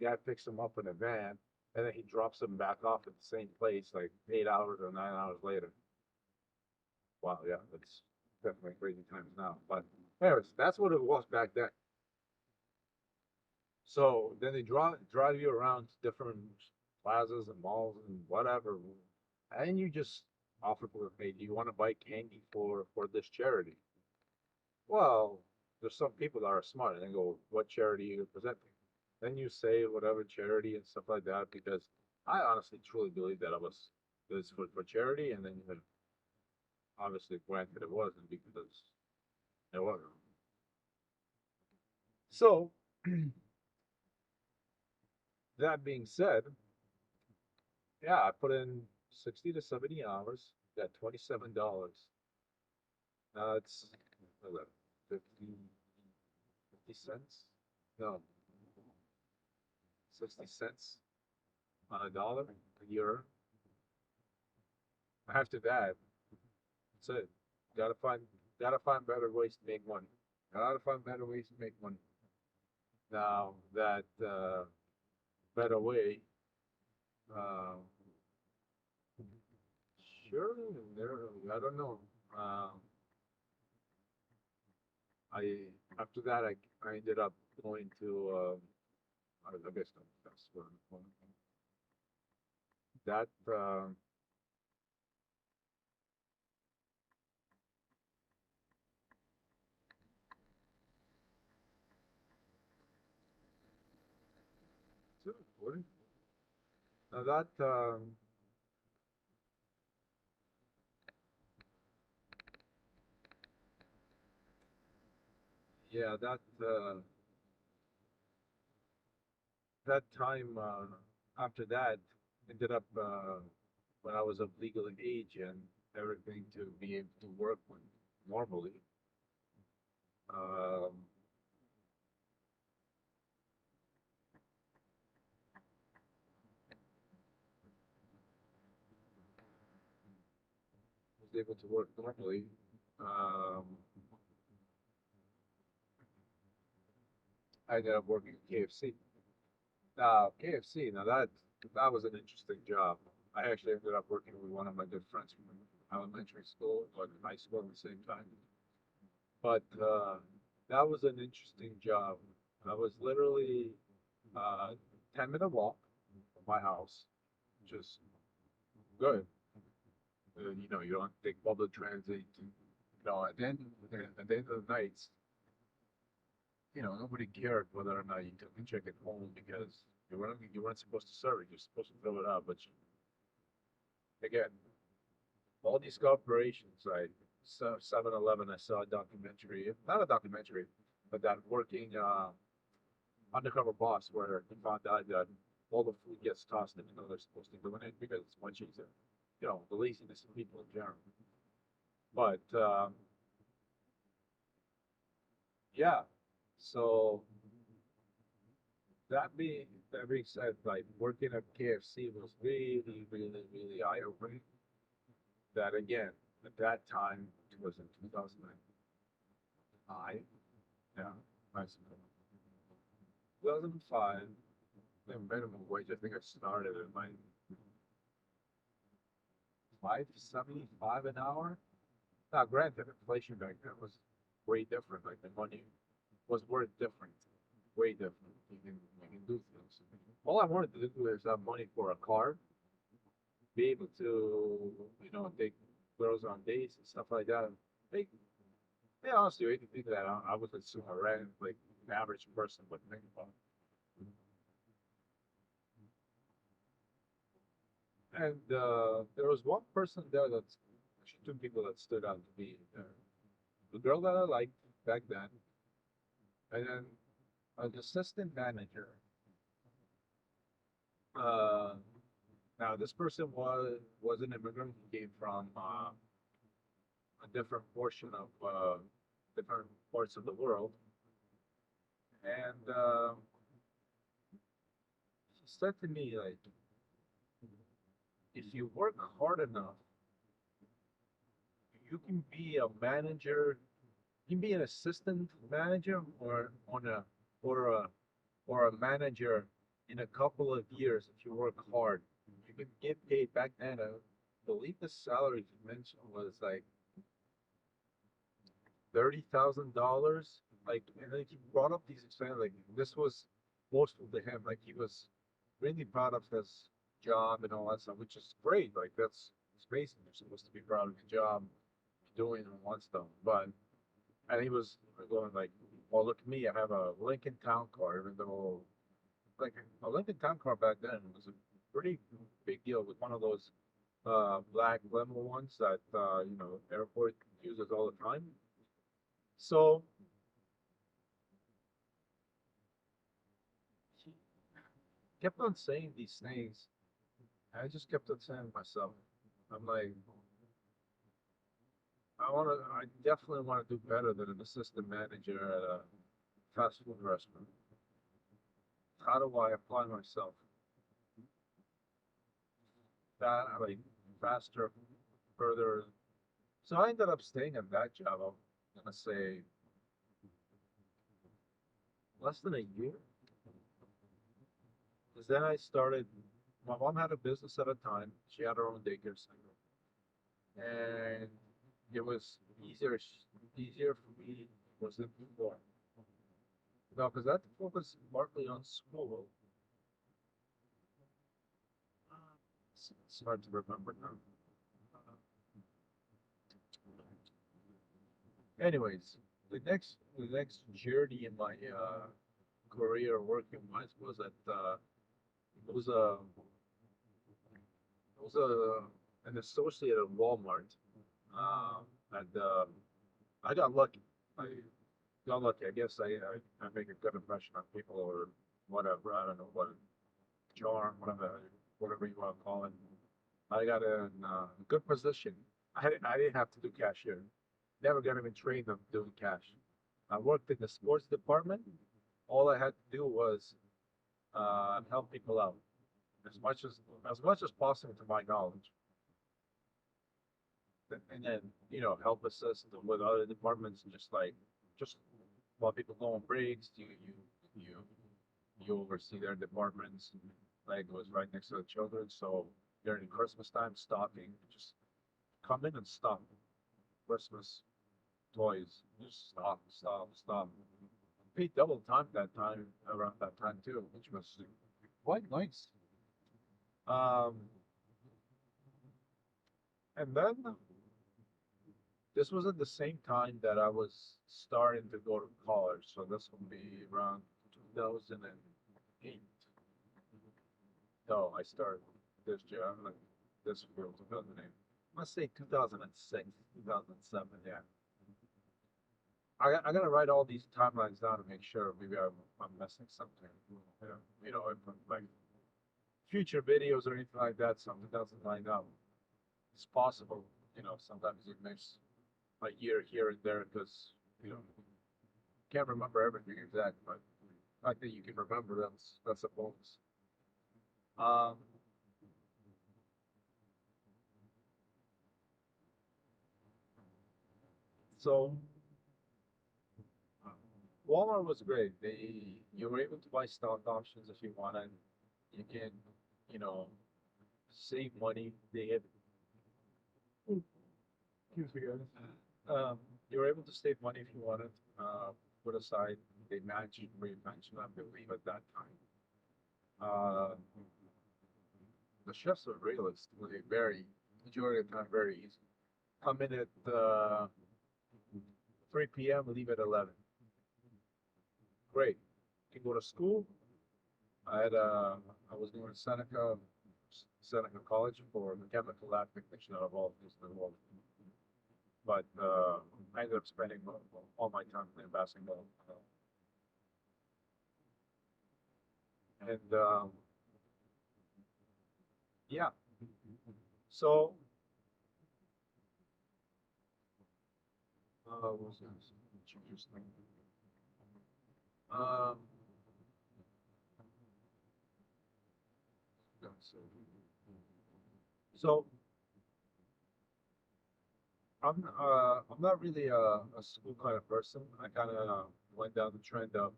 Guy picks them up in a van, and then he drops them back off at the same place like 8 hours or 9 hours later. Wow, yeah, that's definitely crazy times now. But anyways, that's what it was back then. So then they drive you around to different plazas and malls and whatever, and you just offer to, hey, do you want to buy candy for this charity? Well, there's some people that are smart and they go, what charity are you presenting? Then you say whatever charity and stuff like that because I honestly truly believe that it was this for charity, and then obviously granted it wasn't because it wasn't. So that being said, yeah, I put in 60 to 70 hours, got $27. Now it's what is that, 50 cents? No, 60 cents on a dollar a year. After that, that's it. Gotta find gotta find better ways to make money. Gotta find better ways to make money. Now that better way, uh, sure, there. I don't know. I after that I ended up going to I guess that's what that what? Now that yeah that time after that ended up when I was of legal age and everything to be able to work normally. Um, was able to work normally. Um, I ended up working at KFC. Now KFC, now that was an interesting job. I actually ended up working with one of my good friends from elementary school, but high school at the same time. But that was an interesting job. I was literally 10-minute walk from my house, which is good. You don't take public transit. At the end of the night, nobody cared whether or not you took the chicken home because you weren't supposed to serve it. You're supposed to fill it up. But again, all these corporations, like 7-Eleven, I saw a documentary, not a documentary, but that working undercover boss where he found out that all the food gets tossed and they're supposed to do it because it's much easier. The laziness of people in general. But yeah, so that being said, like working at KFC was really, really, really eye opening. That again, at that time, it was in 2005. Yeah, I suppose. 2005, the minimum wage. I think I started at like 5.75 an hour. Now, granted, inflation back then was way different. Like the money was worth different. way different. You can do things. All I wanted to do is have money for a car, be able to, take girls on dates and stuff like that. Like, yeah, honestly, anything that I would assume a random, like, an average person would think about. And there was one person there that's actually two people that stood out to me. The girl that I liked back then, and then an assistant manager. Uh, Now this person was an immigrant. He came from a different portion of different parts of the world, and he said to me like, if you work hard enough, you can be a manager. You can be an assistant manager or a or a manager in a couple of years if you work hard. You can get paid back then. I believe the salary he mentioned was like $30,000. Like, and then he brought up these expenses. Like, this was boastful to him. Like, he was really proud of his job and all that stuff, which is great. Like, that's it's amazing. You're supposed to be proud of your job, doing and all that stuff. But and he was going like, "Well, look at me. I have a Lincoln Town Car, even though like a Lincoln Town Car back then was a pretty big deal with one of those black limo ones that airport uses all the time." So he kept on saying these things. I just kept on saying to myself, I'm like, I definitely want to do better than an assistant manager at a fast food restaurant. How do I apply myself that like faster, further? So I ended up staying at that job. I'm gonna say less than a year, because then I started. My mom had a business at a time. She had her own daycare center, and it was easier for me was it before. No, because I had to focus partly on school. It's hard to remember now. Anyways, the next journey in my career working wise was at it was a it was an associate at Walmart. And I got lucky. I got lucky. I guess I make a good impression on people or whatever. I don't know what charm, whatever you want to call it. I got in a good position. I didn't have to do cashier. Never got even trained on doing cash. I worked in the sports department. All I had to do was help people out as much as possible to my knowledge, and then help assist with other departments, and just while people go on breaks, you you oversee their departments. Like it was right next to the children, so during Christmas time, stocking, just come in and stock Christmas toys, just stock. Paid double time that time around that time too, which was quite nice. Um, and then this was at the same time that I was starting to go to college, so this will be around 2008. No, I started this job, like this field 2008. Let's say 2006, 2007. Yeah, I gotta write all these timelines down to make sure maybe I'm missing something. If like future videos or anything like that, something doesn't line up. It's possible. Sometimes you miss a year here and there because you know can't remember everything exactly, but I think you can remember that's a bonus. Um, so Walmart was great. You were able to buy stock options if you wanted. You can, you know, save money. They had, excuse me, guys. You were able to save money if you wanted, put aside. They mentioned, re-mentioned, I believe, at that time. Uh, the shifts are realistically very, majority of the time, very easy. Come in at 3 p.m., leave at 11. Great. You can go to school. I was doing Seneca College for mechanical lab technician out of all things in the world. But I ended up spending all my time playing basketball. And yeah, so what was this? Interesting. Um, so I'm not really a school kind of person. I kind of went down the trend of,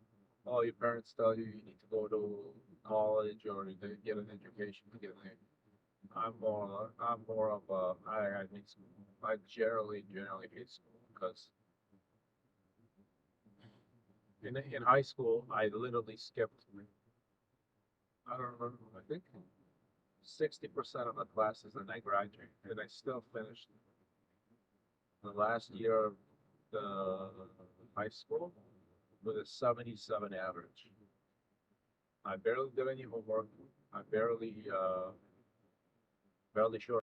oh, your parents tell you you need to go to college or to get an education to get an. I'm more of I think I generally hate school because in high school I literally skipped. I don't remember. I think 60% of the classes, and I graduated, and I still finished the last year of the high school with a 77 average. I barely did any homework. I barely showed